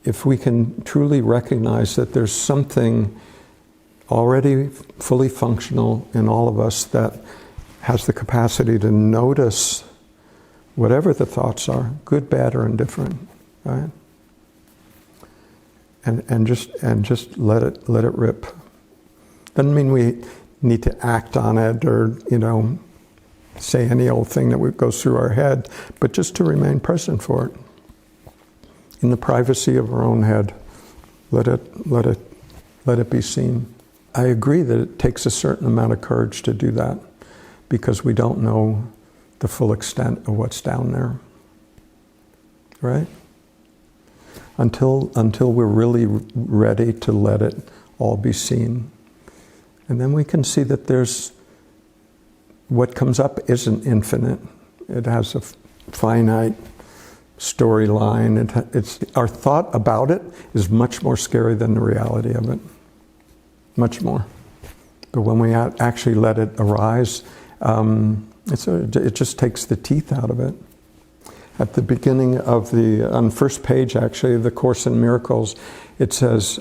if we can truly recognize that there's something already fully functional in all of us that has the capacity to notice whatever the thoughts are, good, bad, or indifferent, right? And just let it rip. Doesn't mean we need to act on it or, say any old thing that goes through our head, but just to remain present for it. In the privacy of our own head, let it be seen. I agree that it takes a certain amount of courage to do that because we don't know the full extent of what's down there, right? Until we're really ready to let it all be seen. And then we can see that what comes up isn't infinite. It has a finite storyline. It's our thought about it is much more scary than the reality of it. Much more. But when we actually let it arise, it just takes the teeth out of it. At the beginning of on the first page, actually, of the Course in Miracles, it says,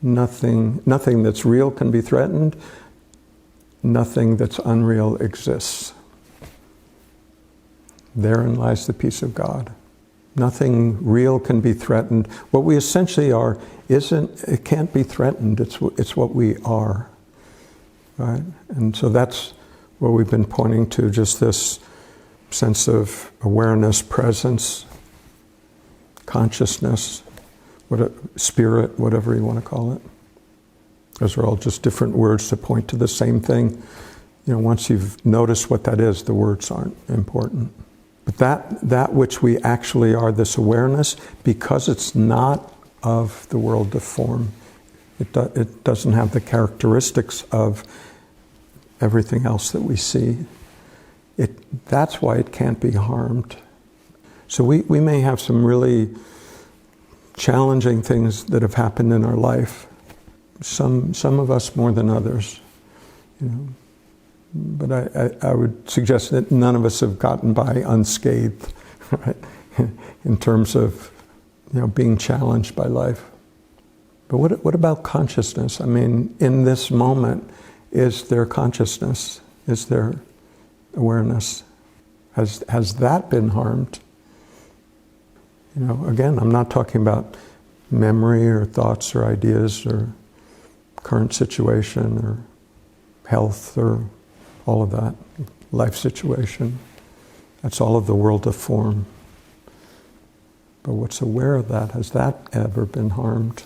nothing that's real can be threatened, nothing that's unreal exists. Therein lies the peace of God. Nothing real can be threatened. What we essentially are it can't be threatened. It's what we are, right? And so that's what we've been pointing to, just this sense of awareness, presence, consciousness, spirit, whatever you want to call it. Those are all just different words to point to the same thing. Once you've noticed what that is, the words aren't important. But that which we actually are, this awareness, because it's not of the world of form, it doesn't have the characteristics of everything else that we see. That's why it can't be harmed. So we may have some really challenging things that have happened in our life. Some of us more than others. But I would suggest that none of us have gotten by unscathed, right? In terms of being challenged by life. But what about consciousness? I mean, in this moment, is there consciousness? Is there awareness? Has that been harmed? Again, I'm not talking about memory or thoughts or ideas or current situation or health or all of that, life situation. That's all of the world of form. But what's aware of that, has that ever been harmed?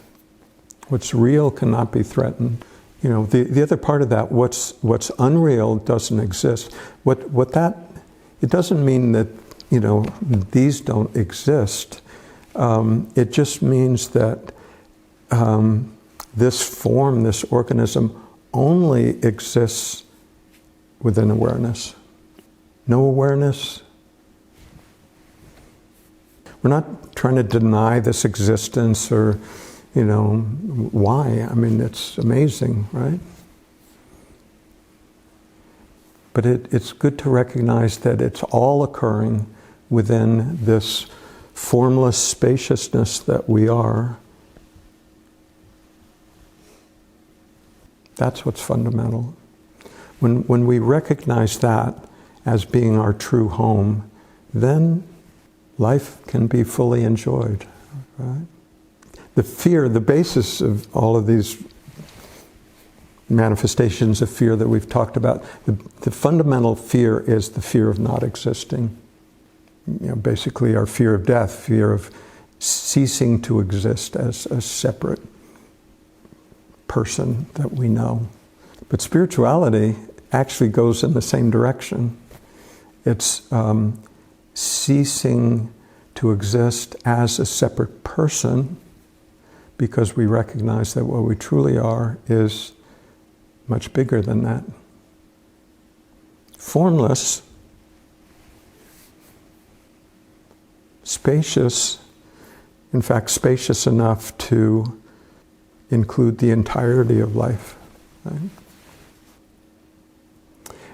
What's real cannot be threatened. The other part of that, what's unreal doesn't exist. It doesn't mean that, these don't exist. It just means that this form, this organism, only exists within awareness. No awareness. We're not trying to deny this existence or, why. I mean, it's amazing, right? But it's good to recognize that it's all occurring within this formless spaciousness that we are. That's what's fundamental. When we recognize that as being our true home, then life can be fully enjoyed, right? The basis of all of these manifestations of fear that we've talked about, the fundamental fear is the fear of not existing. Basically our fear of death, fear of ceasing to exist as a separate person that we know. But spirituality actually goes in the same direction. It's ceasing to exist as a separate person because we recognize that what we truly are is much bigger than that. Formless, spacious, in fact, spacious enough to include the entirety of life. Right?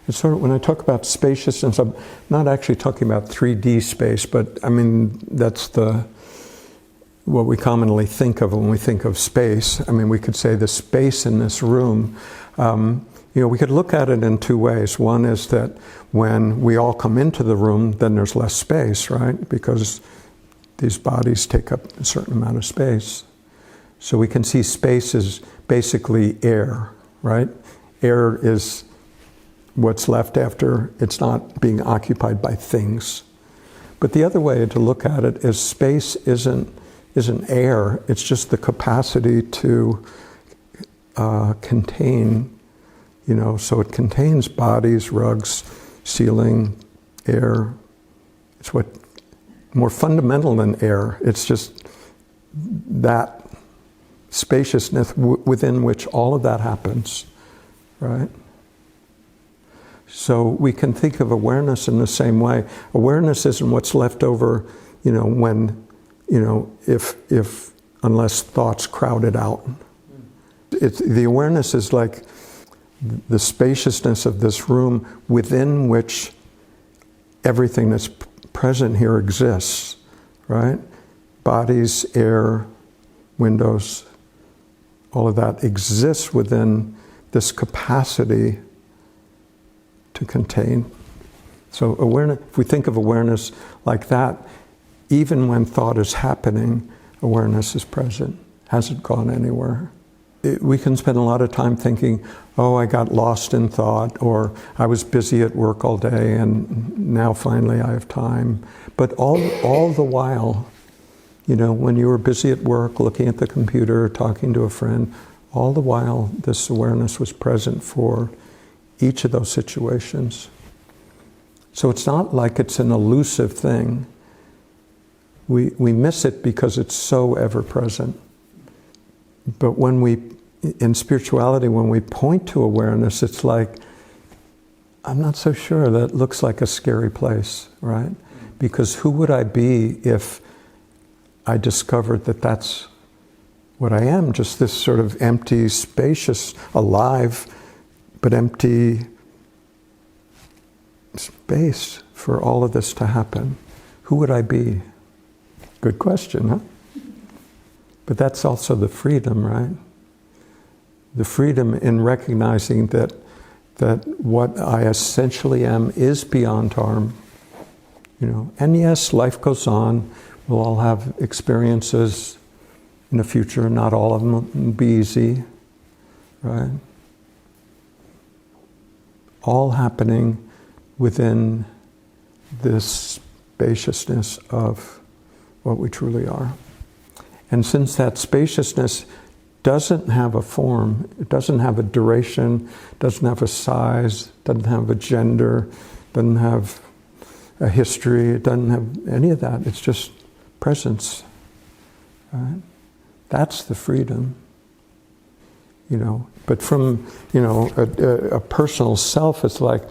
And so when I talk about spaciousness, I'm not actually talking about 3D space, but I mean, what we commonly think of when we think of space. I mean, we could say the space in this room. We could look at it in two ways. One is that when we all come into the room, then there's less space, right? Because these bodies take up a certain amount of space. So we can see space as basically air, right? Air is what's left after it's not being occupied by things. But the other way to look at it is space isn't air, it's just the capacity to contain, so it contains bodies, rugs, ceiling, air. It's what more fundamental than air. It's just that spaciousness within which all of that happens, right? So we can think of awareness in the same way. Awareness isn't what's left over, when, if unless thoughts crowd it out. The awareness is like the spaciousness of this room within which everything that's present here exists, right? Bodies, air, windows, all of that exists within this capacity to contain. So awareness, if we think of awareness like that, even when thought is happening, awareness is present, hasn't gone anywhere. We can spend a lot of time thinking, oh, I got lost in thought, or I was busy at work all day and now finally I have time. But all the while, when you were busy at work, looking at the computer, talking to a friend, all the while this awareness was present for each of those situations. So it's not like it's an elusive thing. We miss it because it's so ever present. But in spirituality, when we point to awareness, it's like, I'm not so sure, that looks like a scary place, right? Because who would I be if I discovered that that's what I am, just this sort of empty, spacious, alive, but empty space for all of this to happen? Who would I be? Good question, huh? But that's also the freedom, right? The freedom in recognizing that what I essentially am is beyond harm. And yes, life goes on. We'll all have experiences in the future. Not all of them will be easy, right? All happening within this spaciousness of what we truly are. And since that spaciousness doesn't have a form, it doesn't have a duration, doesn't have a size, doesn't have a gender, doesn't have a history, it doesn't have any of that, it's just presence, right? That's the freedom, But from, a personal self, it's like,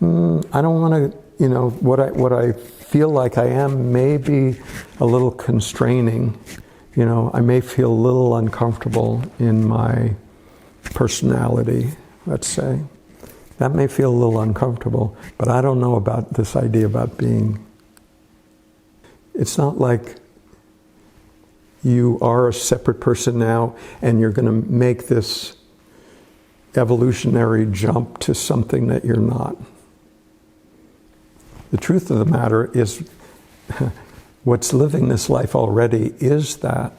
I don't want to, what I feel like I am may be a little constraining. I may feel a little uncomfortable in my personality, let's say. That may feel a little uncomfortable, but I don't know about this idea about being. It's not like you are a separate person now and you're going to make this evolutionary jump to something that you're not. The truth of the matter is what's living this life already is that.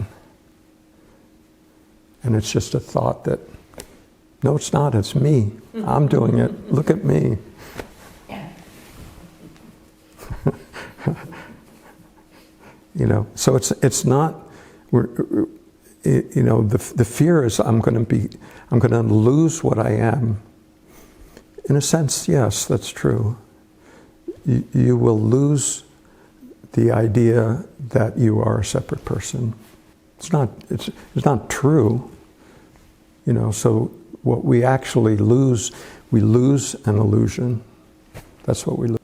And it's just a thought that, no, it's not, it's me. I'm doing it. Look at me. So it's not, the fear is I'm going to lose what I am. In a sense, yes, that's true. You will lose the idea that you are a separate person. It's not true. So what we actually lose, we lose an illusion. That's what we lose.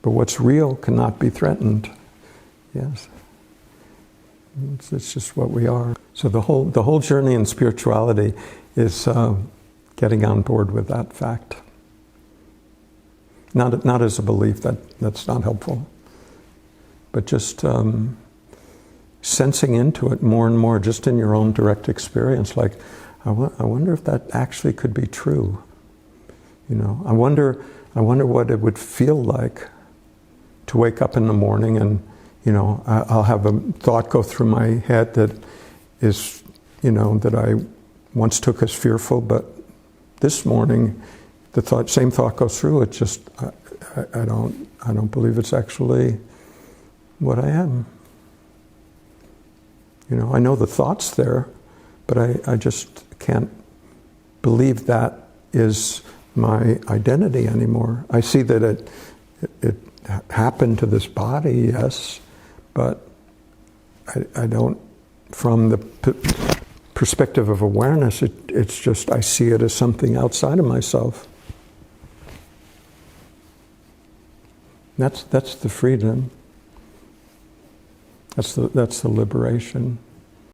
But what's real cannot be threatened. Yes. It's just what we are. So the whole journey in spirituality is getting on board with that fact. Not as a belief, that's not helpful. But just sensing into it more and more, just in your own direct experience. Like, I wonder if that actually could be true. You know, I wonder what it would feel like to wake up in the morning and, you know, I'll have a thought go through my head that is, you know, that I once took as fearful, but this morning the same thought goes through. It just, I don't believe it's actually what I am. You know, I know the thought's there, but I just can't believe that is my identity anymore. I see that it happened to this body, yes, but I don't, from the perspective of awareness, it's just, I see it as something outside of myself. That's the freedom. That's the liberation.